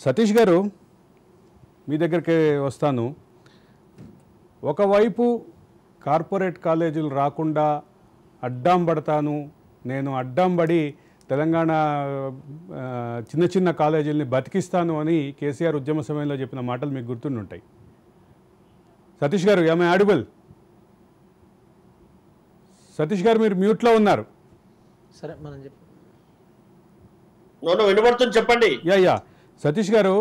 సతీష్ గారు మీ దగ్గరికి వస్తాను. ఒకవైపు కార్పొరేట్ కాలేజీలు రాకుండా అడ్డం పడతాను, నేను అడ్డం పడి తెలంగాణ చిన్న చిన్న కాలేజీలని బతికిస్తాను అని కేసీఆర్ ఉద్యమ సమయంలో చెప్పిన మాటలు మీకు గుర్తుండుంటాయి. సతీష్ గారు ఏమై ఆడిబుల్? సతీష్ గారు మీరు మ్యూట్లో ఉన్నారు. సరే మనం వినబడుతుంది, చెప్పండి. యా సతీష్ గారు,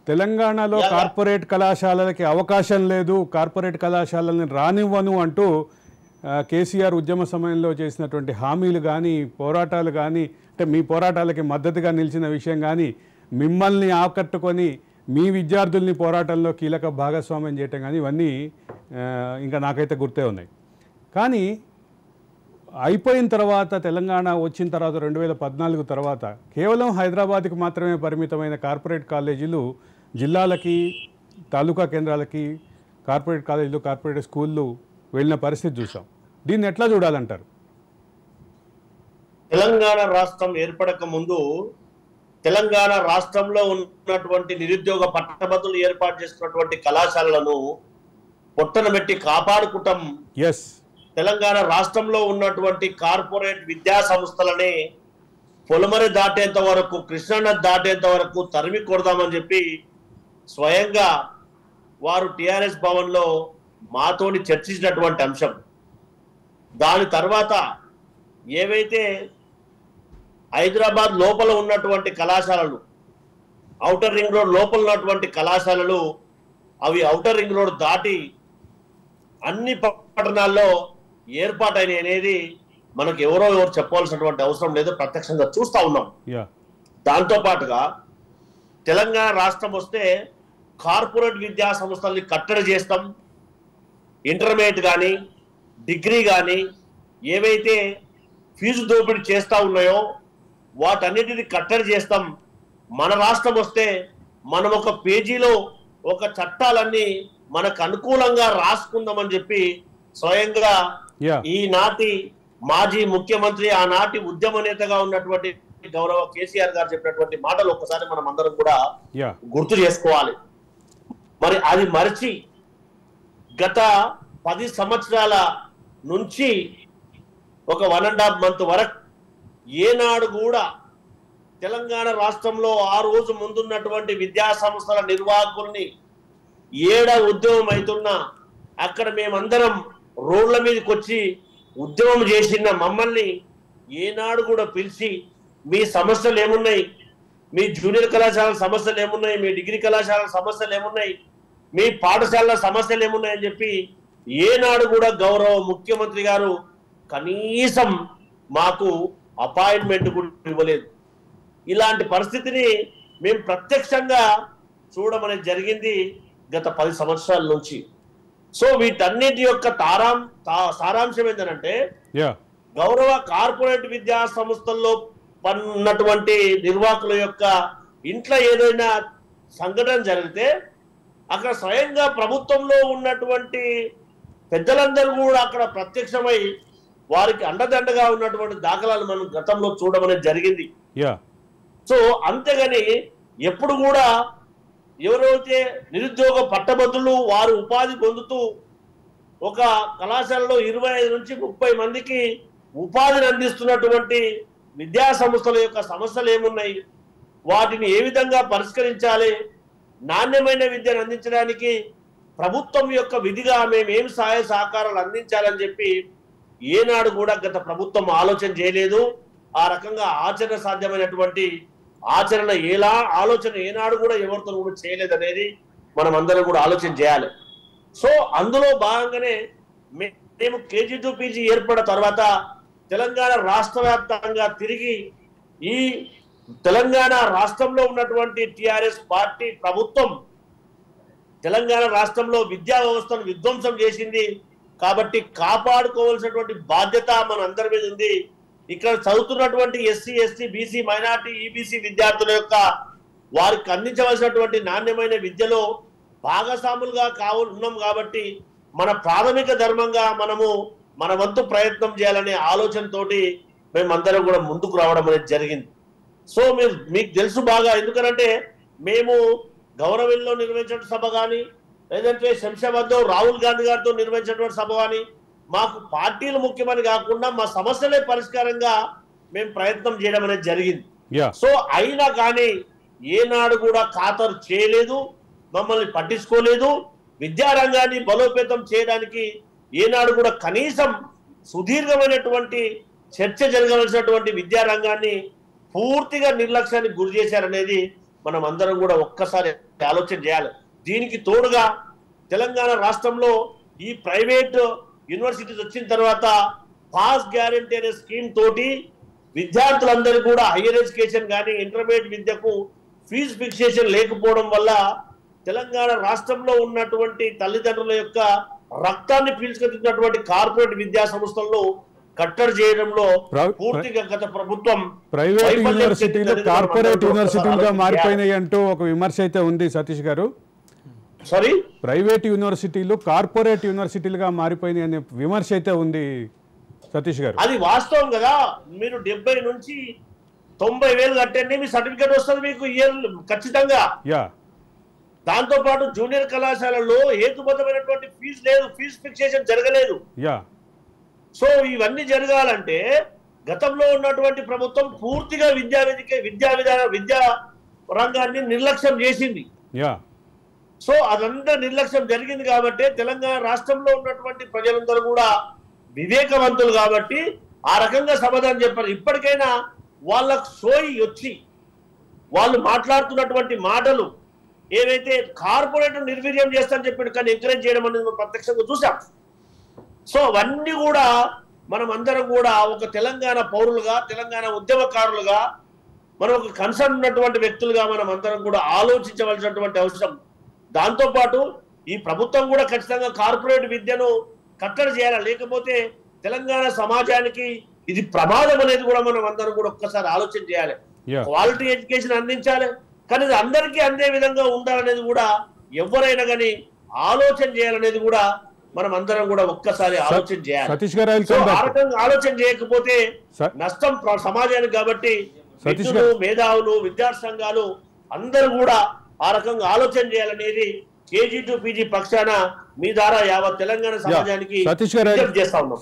తెలంగాణలో కార్పొరేట్ కళాశాలలకి అవకాశం లేదు, కార్పొరేట్ కళాశాలని రానివ్వను అంటూ కేసీఆర్ ఉద్యమ సమయంలో చేసినటువంటి హామీలు కానీ పోరాటాలు కానీ, అంటే మీ పోరాటాలకి మద్దతుగా నిలిచిన విషయం కానీ, మిమ్మల్ని ఆకట్టుకొని మీ విద్యార్థుల్ని పోరాటంలో కీలక భాగస్వామ్యం చేయటం కానీ, ఇవన్నీ ఇంకా నాకైతే గుర్తే ఉన్నాయి. కానీ అయిపోయిన తర్వాత, తెలంగాణ వచ్చిన తర్వాత 2014 తర్వాత కేవలం హైదరాబాద్కి మాత్రమే పరిమితమైన కార్పొరేట్ కాలేజీలు జిల్లాలకి, తాలూకా కేంద్రాలకి కార్పొరేట్ కాలేజీలు, కార్పొరేట్ స్కూళ్ళు వెళ్ళిన పరిస్థితి చూసాం. దీన్ని ఎట్లా చూడాలంటారు? తెలంగాణ రాష్ట్రం ఏర్పడక ముందు తెలంగాణ రాష్ట్రంలో ఉన్నటువంటి నిరుద్యోగ పట్టభద్రులు ఏర్పాటు చేసినటువంటి కళాశాలలను పొట్టన పెట్టి కాపాడుకుంటాం. తెలంగాణ రాష్ట్రంలో ఉన్నటువంటి కార్పొరేట్ విద్యా సంస్థలని పొలమరి దాటేంత వరకు, కృష్ణానది దాటేంత వరకు తరిమి కొడదామని చెప్పి స్వయంగా వారు టిఆర్ఎస్ భవన్లో మాతోని చర్చించినటువంటి అంశం. దాని తర్వాత ఏవైతే హైదరాబాద్ లోపల ఉన్నటువంటి కళాశాలలు, ఔటర్ రింగ్ రోడ్ లోపల ఉన్నటువంటి కళాశాలలు, అవి ఔటర్ రింగ్ రోడ్ దాటి అన్ని పట్టణాల్లో ఏర్పాటైన అనేది మనకు ఎవరో చెప్పాల్సినటువంటి అవసరం లేదు, ప్రత్యక్షంగా చూస్తా ఉన్నాం. దాంతో పాటుగా తెలంగాణ రాష్ట్రం వస్తే కార్పొరేట్ విద్యా సంస్థల్ని కట్టడి చేస్తాం. ఇంటర్మీడియట్ కానీ డిగ్రీ కానీ ఏవైతే ఫీజు దోపిడీ చేస్తూ ఉన్నాయో వాటన్నిటిని కట్టడి చేస్తాం. మన రాష్ట్రం వస్తే మనం ఒక పేజీలో ఒక చట్టాలన్నీ మనకు అనుకూలంగా రాసుకుందామని చెప్పి స్వయంగా ఈనాటి మాజీ ముఖ్యమంత్రి, ఆనాటి ఉద్యమ నేతగా ఉన్నటువంటి గౌరవ కేసీఆర్ గారు చెప్పినటువంటి మాటలు ఒక్కసారి మనం అందరం కూడా గుర్తు చేసుకోవాలి. మరి అది మరిచి గత 10 సంవత్సరాల నుంచి ఒక 1.5 month వరకు ఏనాడు కూడా తెలంగాణ రాష్ట్రంలో ఆ రోజు ముందున్నటువంటి విద్యా సంస్థల నిర్వాహకుల్ని ఏడ ఉద్యమం అవుతున్నా అక్కడ మేమందరం రోడ్ల మీదకి వచ్చి ఉద్యమం చేసిన మమ్మల్ని ఏనాడు కూడా పిలిచి మీ సమస్యలు ఏమున్నాయి, మీ జూనియర్ కళాశాల సమస్యలు ఏమున్నాయి, మీ డిగ్రీ కళాశాల సమస్యలు ఏమున్నాయి, మీ పాఠశాలల సమస్యలు ఏమున్నాయి అని చెప్పి ఏనాడు కూడా గౌరవ ముఖ్యమంత్రి గారు కనీసం మాకు అపాయింట్మెంట్ కూడా ఇవ్వలేదు. ఇలాంటి పరిస్థితిని మేము ప్రత్యక్షంగా చూడమనేది జరిగింది గత 10 సంవత్సరాల నుంచి. సో వీటన్నిటి యొక్క సారాంశం ఏంటంటే, గౌరవ కార్పొరేట్ విద్యా సంస్థల్లో ఉన్నటువంటి నిర్వాహకుల యొక్క ఇంట్లో ఏదైనా సంఘటన జరిగితే అక్కడ స్వయంగా ప్రభుత్వంలో ఉన్నటువంటి పెద్దలందరూ కూడా అక్కడ ప్రత్యక్షమై వారికి అండదండగా ఉన్నటువంటి దాఖలాలు మనం గతంలో చూడమనేది జరిగింది. సో అంతేగాని ఎప్పుడు కూడా ఎవరైతే నిరుద్యోగ పట్టభద్రులు వారు ఉపాధి పొందుతూ ఒక కళాశాలలో 25 నుంచి 30 మందికి ఉపాధిని అందిస్తున్నటువంటి విద్యా సంస్థల యొక్క సమస్యలు ఏమున్నాయి, వాటిని ఏ విధంగా పరిష్కరించాలి, నాణ్యమైన విద్యను అందించడానికి ప్రభుత్వం యొక్క విధిగా మేము ఏం సహాయ సహకారాలు అందించాలని చెప్పి ఏనాడు కూడా గత ప్రభుత్వం ఆలోచన చేయలేదు. ఆ రకంగా ఆచరణ సాధ్యమైనటువంటి ఆలోచన ఏనాడు కూడా ఎవరితో కూడా చేయలేదు అనేది మనం అందరం కూడా ఆలోచన చేయాలి. సో అందులో భాగంగానే మేము కేజీ టు పీజీ ఏర్పడిన తర్వాత తెలంగాణ రాష్ట్ర వ్యాప్తంగా తిరిగి ఈ తెలంగాణ రాష్ట్రంలో ఉన్నటువంటి టిఆర్ఎస్ పార్టీ ప్రభుత్వం తెలంగాణ రాష్ట్రంలో విద్యా వ్యవస్థను విధ్వంసం చేసింది కాబట్టి కాపాడుకోవాల్సినటువంటి బాధ్యత మన అందరి మీద ఉంది. ఇక్కడ చదువుతున్నటువంటి SC, ST, BC, minority, EBC విద్యార్థుల యొక్క వారికి అందించవలసినటువంటి నాణ్యమైన విద్యలో భాగస్వాములుగా ఉన్నాం కాబట్టి మన ప్రాథమిక ధర్మంగా మనము మన వంతు ప్రయత్నం చేయాలనే ఆలోచనతోటి మేమందరం కూడా ముందుకు రావడం అనేది జరిగింది. సో మీకు తెలుసు బాగా, ఎందుకంటే మేము గౌరవిల్లో నిర్వహించిన సభ కానీ లేదంటే శంషాబాద్లో రాహుల్ గాంధీ గారితో నిర్వహించినటువంటి సభ కానీ మాకు పార్టీలు ముఖ్యమని కాకుండా మా సమస్యలే పరిష్కారంగా మేము ప్రయత్నం చేయడం అనేది జరిగింది. సో అయినా కానీ ఏనాడు కూడా ఖాతరు చేయలేదు, మమ్మల్ని పట్టించుకోలేదు. విద్యారంగాన్ని బలోపేతం చేయడానికి ఏనాడు కూడా కనీసం సుదీర్ఘమైనటువంటి చర్చ జరగవలసినటువంటి విద్యారంగాన్ని పూర్తిగా నిర్లక్ష్యానికి గురి చేశారనేది మనం అందరం కూడా ఒక్కసారి ఆలోచన చేయాలి. దీనికి తోడుగా తెలంగాణ రాష్ట్రంలో ఈ ప్రైవేట్ యూనివర్సిటీస్ వచ్చిన తర్వాత పాస్ గ్యారంటీ అనే స్కీమ్ తోటి విద్యార్థులందరూ కూడా హైయర్ ఎడ్యుకేషన్ కానీ ఇంటర్మీడియట్ విద్యకు ఫీజు ఫిక్సేషన్ లేకపోవడం వల్ల తెలంగాణ రాష్ట్రంలో ఉన్నటువంటి తల్లిదండ్రుల యొక్క రక్తాన్ని పీల్చుకుంటున్నటువంటి కార్పొరేట్ విద్యా సంస్థల్లో కట్టడి చేయడంలో పూర్తిగా గత ప్రభుత్వం ప్రైవేట్ యూనివర్సిటీలు కార్పొరేట్ యూనివర్సిటీలుగా మారిపోయినాయి అంటూ ఒక విమర్శ అయితే ఉంది సతీష్ గారు. సారీ, ప్రైవేట్ యూనివర్సిటీలు కార్పొరేట్ యూనివర్సిటీలుగా మారిపోయినాయి అనే విమర్శ అయితే ఉంది సతీష్ గారు. అది వాస్తవం కదా. మీరు 70 నుంచి 90,000 కట్టండి, మీ సర్టిఫికేట్ వస్తుంది మీకు ఇయర్ ఖచ్చితంగా. దాంతో పాటు జూనియర్ కళాశాలలో హేతుబద్ధమైనటువంటి ఫీజు లేదు, ఫీజు ఫిక్సేషన్ జరగలేదు. సో ఇవన్నీ జరగాలంటే గతంలో ఉన్నటువంటి ప్రభుత్వం పూర్తిగా విద్యా రంగాన్ని నిర్లక్ష్యం చేసింది. సో అదంతా నిర్లక్ష్యం జరిగింది కాబట్టి తెలంగాణ రాష్ట్రంలో ఉన్నటువంటి ప్రజలందరూ కూడా వివేకవంతులు కాబట్టి ఆ రకంగా సమాధానం చెప్పారు. ఇప్పటికైనా వాళ్ళకు సోయి వచ్చి వాళ్ళు మాట్లాడుతున్నటువంటి మాటలు ఏవైతే కార్పొరేట్ నిర్వీర్యం చేస్తారని చెప్పాడు, కానీ ఎంకరేజ్ చేయడం అనేది మనం ప్రత్యక్షంగా చూసాం. సో అవన్నీ కూడా మనం అందరం కూడా ఒక తెలంగాణ పౌరులుగా, తెలంగాణ ఉద్యమకారులుగా, మనం ఒక కన్సర్న్ ఉన్నటువంటి వ్యక్తులుగా మనం అందరం కూడా ఆలోచించవలసినటువంటి అవసరం. దాంతోపాటు ఈ ప్రభుత్వం కూడా ఖచ్చితంగా కార్పొరేట్ విద్యను కట్టడి చేయాలి, లేకపోతే తెలంగాణ సమాజానికి ఇది ప్రమాదం అనేది కూడా మనం అందరం కూడా ఒక్కసారి ఆలోచన చేయాలి. క్వాలిటీ ఎడ్యుకేషన్ అందించాలి, కానీ ఇది అందరికీ అందే విధంగా ఉండాలనేది కూడా ఎవరైనా కానీ ఆలోచన చేయాలనేది కూడా మనం అందరం కూడా ఒక్కసారి ఆలోచన చేయాలి. ఆలోచన చేయకపోతే నష్టం సమాజానికి. కాబట్టి మేధావులు, విద్యార్థి సంఘాలు అందరూ కూడా ఆ రకంగా ఆలోచన చేయాలనేది KG to PG పక్షాన మీ ద్వారా యావత్ తెలంగాణ సమాజానికి విజ్ఞప్తి చేస్తా ఉన్నాం.